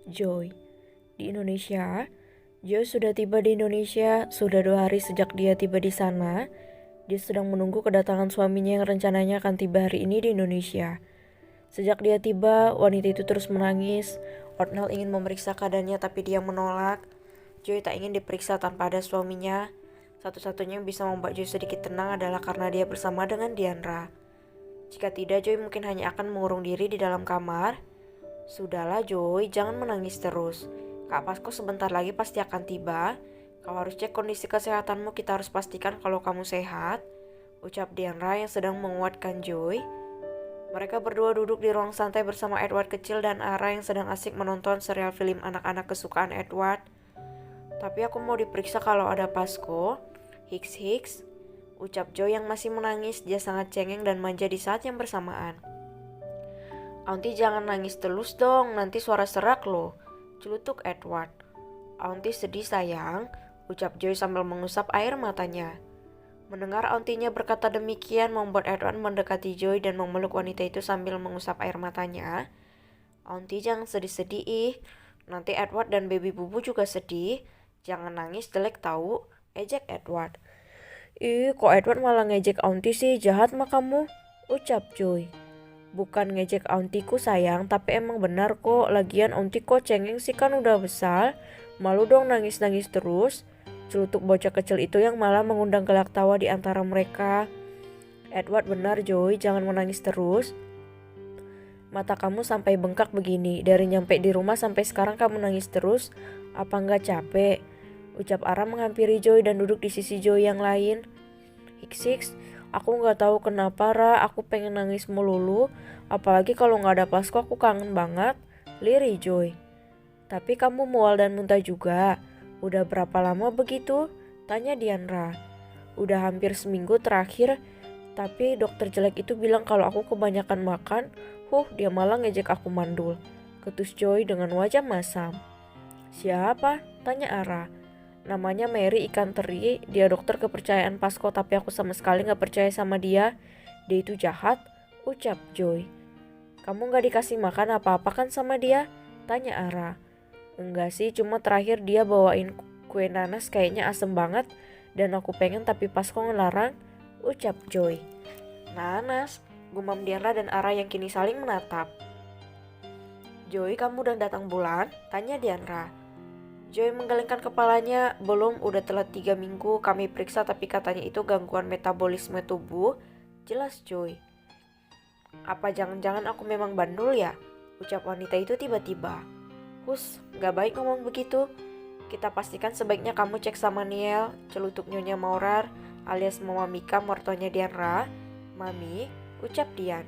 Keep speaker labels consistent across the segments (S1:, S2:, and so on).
S1: Joy. Di Indonesia, Joy sudah tiba di Indonesia. Sudah 2 hari sejak dia tiba di sana. Dia sedang menunggu kedatangan suaminya yang rencananya akan tiba hari ini di Indonesia. Sejak dia tiba, wanita itu terus menangis. Otnel ingin memeriksa keadaannya tapi dia menolak. Joy tak ingin diperiksa tanpa ada suaminya. Satu-satunya yang bisa membuat Joy sedikit tenang adalah karena dia bersama dengan Diandra. Jika tidak, Joy mungkin hanya akan mengurung diri di dalam kamar. Sudahlah Joy, jangan menangis terus. Kak Pasko sebentar lagi pasti akan tiba. Kau harus cek kondisi kesehatanmu, kita harus pastikan kalau kamu sehat. Ucap Diandra yang sedang menguatkan Joy. Mereka berdua duduk di ruang santai bersama Edward kecil dan Ara yang sedang asik menonton serial film anak-anak kesukaan Edward. Tapi aku mau diperiksa kalau ada Pasko. Hiks, ucap Joy yang masih menangis. Dia sangat cengeng dan manja di saat yang bersamaan. Aunty jangan nangis terus dong, nanti suara serak loh, celutuk Edward. Aunty sedih sayang, ucap Joy sambil mengusap air matanya. Mendengar auntinya berkata demikian membuat Edward mendekati Joy dan memeluk wanita itu sambil mengusap air matanya. Aunty jangan sedih-sedih, nanti Edward dan baby bubu juga sedih. Jangan nangis jelek tahu, ejek Edward. Ih, kok Edward malah ngejek aunty sih, jahat mah kamu, ucap Joy. Bukan ngejek auntiku sayang, tapi emang benar kok. Lagian aunti kok cengeng sih, kan udah besar. Malu dong nangis-nangis terus. Celutuk bocah kecil itu yang malah mengundang gelak tawa di antara mereka. Edward benar Joy, jangan menangis terus. Mata kamu sampai bengkak begini. Dari nyampe di rumah sampai sekarang kamu nangis terus. Apa nggak capek? Ucap Ara menghampiri Joy dan duduk di sisi Joy yang lain. Hiks, aku nggak tahu kenapa Ra, aku pengen nangis melulu. Apalagi kalau nggak ada Pasko, aku kangen banget. Lirih Joy. Tapi kamu mual dan muntah juga. Udah berapa lama begitu? Tanya Diandra. Udah hampir seminggu terakhir. Tapi dokter jelek itu bilang kalau aku kebanyakan makan. Dia malah ngejek aku mandul. Ketus Joy dengan wajah masam. Siapa? Tanya Ara. Namanya Mary ikan teri, dia dokter kepercayaan Pasko tapi aku sama sekali gak percaya sama dia. Dia itu jahat, ucap Joy. Kamu gak dikasih makan apa-apa kan sama dia? Tanya Ara. Enggak sih, cuma terakhir dia bawain kue nanas kayaknya asem banget dan aku pengen tapi Pasko ngelarang, ucap Joy. Nanas, gumam Diandra dan Ara yang kini saling menatap. Joy, kamu udah datang bulan? Tanya Diandra. Joy menggelengkan kepalanya. Belum, udah telat 3 minggu. Kami periksa tapi katanya itu gangguan metabolisme tubuh. Jelas Joy. Apa jangan-jangan aku memang bandul ya? Ucap wanita itu tiba-tiba. Gak baik ngomong begitu. Kita pastikan sebaiknya kamu cek sama Niel, celutuk Nyonya Maurar alias Mama Mika mertuanya Diandra. Mami, ucap Dian.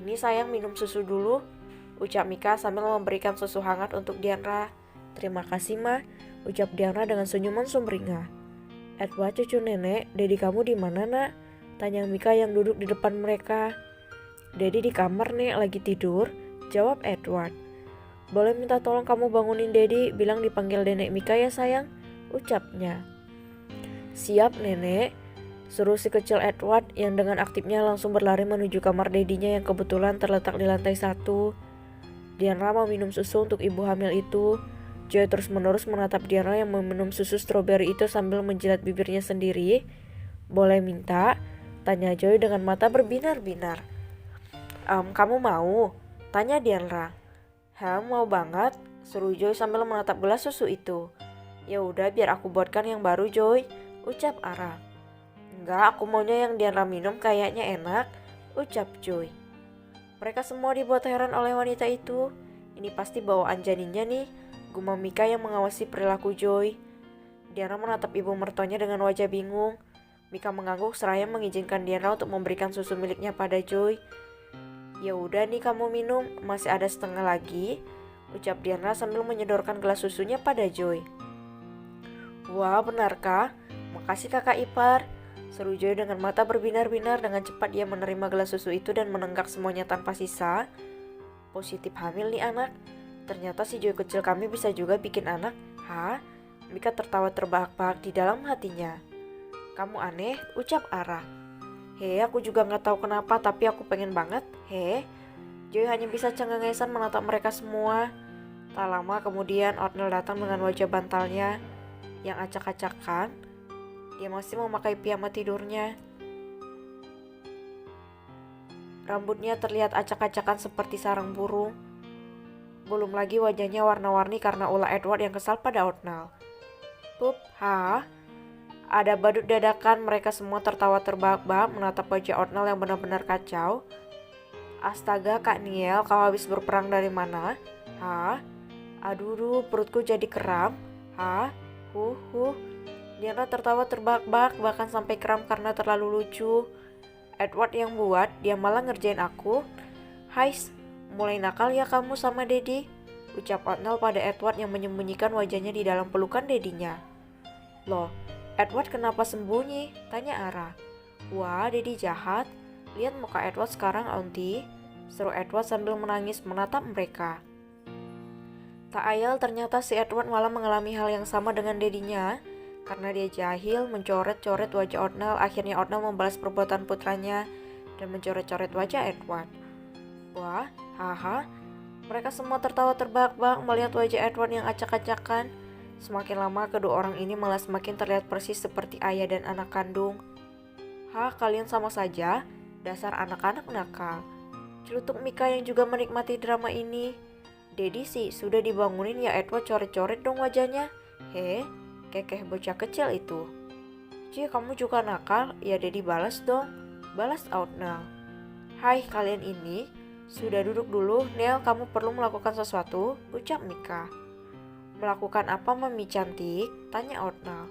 S1: Ini sayang minum susu dulu, ucap Mika sambil memberikan susu hangat untuk Diandra. Terima kasih Ma, ucap Diandra dengan senyuman sumringah. Edward cucu nenek, Dedi kamu di mana nak? Tanya Mika yang duduk di depan mereka. Dedi di kamar nek, lagi tidur, jawab Edward. Boleh minta tolong kamu bangunin Dedi, bilang dipanggil nenek Mika ya sayang, ucapnya. Siap nenek, suruh si kecil Edward yang dengan aktifnya langsung berlari menuju kamar Dedinya yang kebetulan terletak di lantai 1. Diandra mau minum susu untuk ibu hamil itu. Joy terus-menerus menatap Diandra yang meminum susu stroberi itu sambil menjilat bibirnya sendiri. Boleh minta? Tanya Joy dengan mata berbinar-binar. Kamu mau? Tanya Diandra. Mau banget, seru Joy sambil menatap gelas susu itu. Ya udah biar aku buatkan yang baru Joy, ucap Ara. Enggak, aku maunya yang Diandra minum kayaknya enak, ucap Joy. Mereka semua dibuat heran oleh wanita itu. Ini pasti bawaan janinnya nih, gumam Mika yang mengawasi perilaku Joy. Diandra menatap ibu mertuanya dengan wajah bingung. Mika mengangguk seraya mengizinkan Diandra untuk memberikan susu miliknya pada Joy. Ya udah nih kamu minum, masih ada setengah lagi, ucap Diandra sambil menyodorkan gelas susunya pada Joy. Wah benarkah? Makasih kakak ipar, Seru Joy dengan mata berbinar-binar. Dengan cepat dia menerima gelas susu itu dan menenggak semuanya tanpa sisa. Positif hamil nih anak. Ternyata si Joy kecil kami bisa juga bikin anak. Hah? Mika tertawa terbahak-bahak di dalam hatinya. Kamu aneh, ucap Ara. Aku juga gak tahu kenapa, tapi aku pengen banget. Joy hanya bisa cengengesan menatap mereka semua. Tak lama kemudian Otnel datang dengan wajah bantalnya yang acak-acakan. Dia masih memakai piyama tidurnya. Rambutnya terlihat acak-acakan seperti sarang burung. Belum lagi wajahnya warna-warni karena ulah Edward yang kesal pada Otnel. Pup, Ada badut dadakan, mereka semua tertawa terbahak-bahak menatap wajah Otnel yang benar-benar kacau. Astaga Kak Niel, kau habis berperang dari mana? Aduh, perutku jadi kram. Diana tertawa terbahak-bahak bahkan sampai kram karena terlalu lucu. Edward yang buat, dia malah ngerjain aku. Hais, mulai nakal ya kamu sama Dedi, ucap Otnel pada Edward yang menyembunyikan wajahnya di dalam pelukan Dedinya. Loh, Edward kenapa sembunyi? Tanya Ara. Wah, Dedi jahat. Lihat muka Edward sekarang, Auntie, seru Edward sambil menangis menatap mereka. Tak ayal ternyata si Edward malah mengalami hal yang sama dengan Dedinya. Karena dia jahil, mencoret-coret wajah Otnel. Akhirnya Otnel membalas perbuatan putranya dan mencoret-coret wajah Edward. Wah, mereka semua tertawa terbahak-bahak melihat wajah Edward yang acak-acakan. Semakin lama kedua orang ini malah semakin terlihat persis seperti ayah dan anak kandung. Kalian sama saja, dasar anak-anak nakal, celutuk Mika yang juga menikmati drama ini. Dedi sih sudah dibangunin ya Edward, coret-coret dong wajahnya. Kekeh bocah kecil itu. Kamu juga nakal? Ya Dedi balas dong, balas Otnel. Hai kalian ini, sudah duduk dulu. Nel, kamu perlu melakukan sesuatu, ucap Mika. Melakukan apa Mami cantik? Tanya Otnel.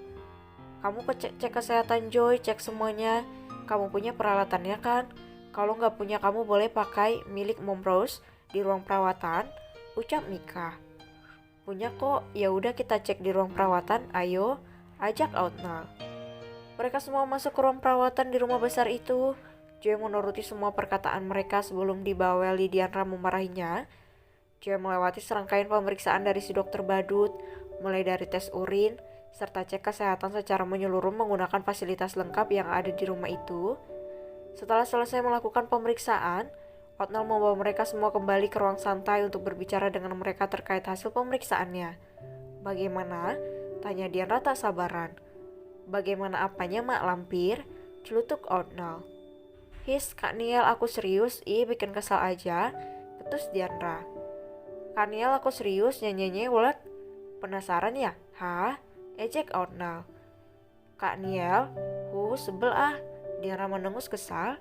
S1: Kamu cek kesehatan Joy, cek semuanya. Kamu punya peralatannya kan? Kalau nggak punya kamu boleh pakai milik Mom Rose di ruang perawatan, ucap Mika. Punya kok, ya udah kita cek di ruang perawatan, ayo, ajak Otnel. Mereka semua masuk ke ruang perawatan di rumah besar itu. Joy menuruti semua perkataan mereka sebelum dibaweli Diandra memarahinya. Joy melewati serangkaian pemeriksaan dari si dokter badut, mulai dari tes urin, serta cek kesehatan secara menyeluruh menggunakan fasilitas lengkap yang ada di rumah itu. Setelah selesai melakukan pemeriksaan, Otnel membawa mereka semua kembali ke ruang santai untuk berbicara dengan mereka terkait hasil pemeriksaannya. Bagaimana? Tanya Diandra tak sabaran. Bagaimana apanya Mak Lampir? Celutuk Otnel. Kak Niel, aku serius, bikin kesal aja, ketus Diandra. Kak Niel, aku serius, nyanyi ulet. Penasaran ya? Ejek Otnel. Kak Niel, sebel Diandra mendengus kesal.